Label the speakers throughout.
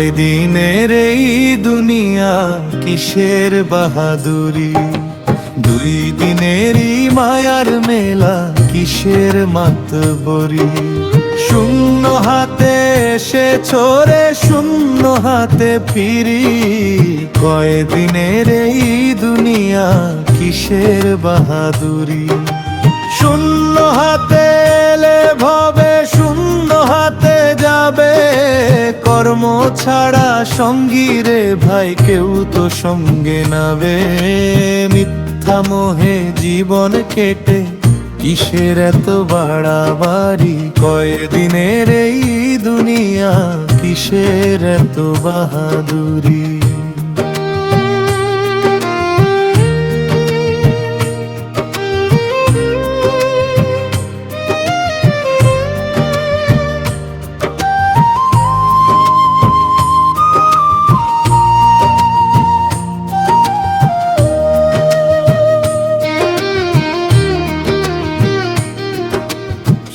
Speaker 1: কয়দিনের এই দুনিয়া কিসের বাহাদুরি, 2 দিনেরই মায়ার মেলা কিসের মাতবরি। শূন্য হাতে এসে ছোড়ে শূন্য হাতে ফিরি, কয়দিনের এই দুনিয়া কিসের বাহাদুরি। শূন্য হাতে এলে ভবে শূন্য হাতে যাবে, কর্ম ছাড়া সঙ্গী রে ভাই কেউ তো সঙ্গে নাবে। মিথ্যা মোহে জীবন কেটে কিসের এত বাড়াবাড়ি, কয়দিনের এই দুনিয়া কিসের এত বাহাদুরি।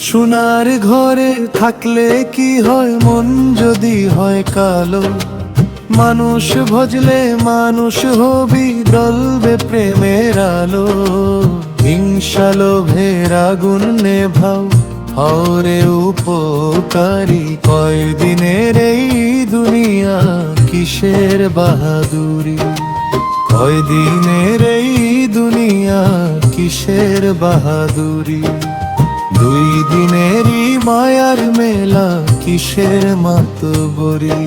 Speaker 1: সোনার ঘরে থাকলে কি হয় মন যদি হয় কালো, মানুষ ভজলে মানুষ হবি জ্বলবে প্রেমের আলো। হিংসা লোভের আগুন নেভাও হরে উপকারী, কয়দিনের এই দুনিয়া কিসের বাহাদুরি। কয়দিনের এই দুনিয়া কিসের বাহাদুরি, 2 দিনেরই মায়ার মেলা কিসের মাতবরি।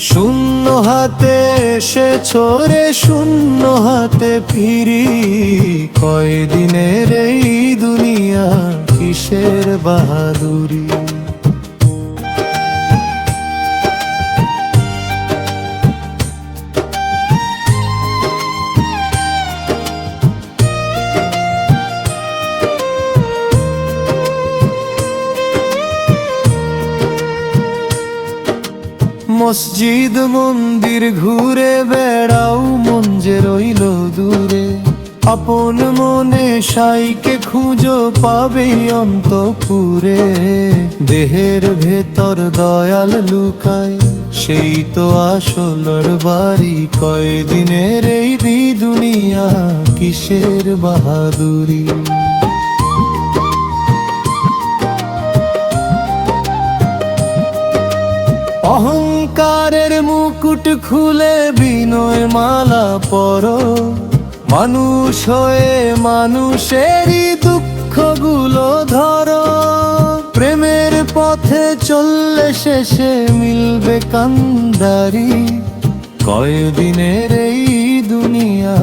Speaker 1: শূন্য হাতে এসে ছোড়ে শূন্য হাতে ফিরি, কয়দিনের এই দুনিয়া কিসের বাহাদুরি। মসজিদ মন্দির ঘুরে বেড়াও মন যে রইল দূরে, আপন মনে সাইকে খুঁজো পাবে অন্তপুরে। দেহের ভেতর দয়াল লুকায় সেই তো আসলর বাড়ি, কয়দিনের এই দুনিয়া কিসের বাহাদুরি। অহংকারের মুকুট খুলে বিনয় মালা পরো, মানুষ হয়ে মানুষেরই দুঃখগুলো ধরো। প্রেমের পথে চললে শেষে মিলবে কান্দারি, কয়দিনের এই দুনিয়া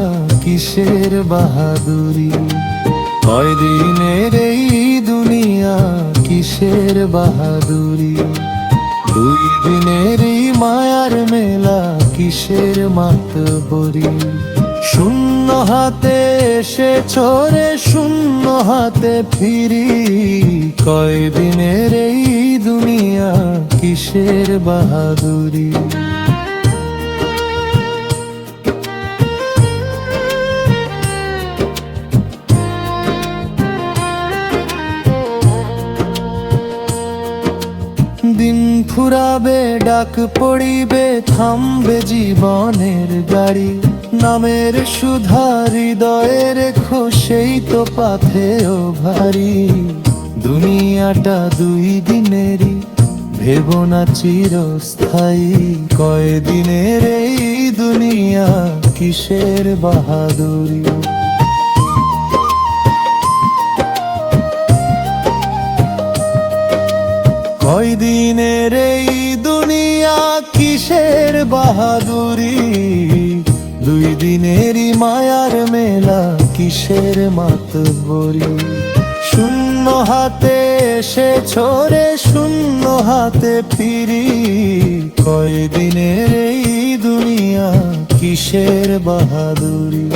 Speaker 1: কিসের বাহাদুরি। কয়দিনের এই দুনিয়া কিসের বাহাদুরি, 2 দিনেরই মায়ার মেলা কিসের মাতবরি। শূন্য হাতে এসে ছোড়ে শূন্য হাতে ফিরি, কয়দিনের এই দুনিয়া কিসের বাহাদুরি। দিন ফুরাবে ডাক পড়িবে থামবে জীবনের গাড়ি, নামের সুধা হৃদয়ে রেখো সেই তো পাথেও ভারী। দুনিয়াটা 2 দিনেরই ভেবো না চিরস্থায়ী, কয়দিনের এই দুনিয়া কিসের বাহাদুরি। কয়দিনের এই দুনিয়া কিসের বাহাদুরি, 2 দিনেরই মায়ার মেলা কিসের মাতবরি। শূন্য হাতে এসে ছোড়ে শূন্য হাতে ফিরি, কয়দিনের এই দুনিয়া কিসের বাহাদুরি।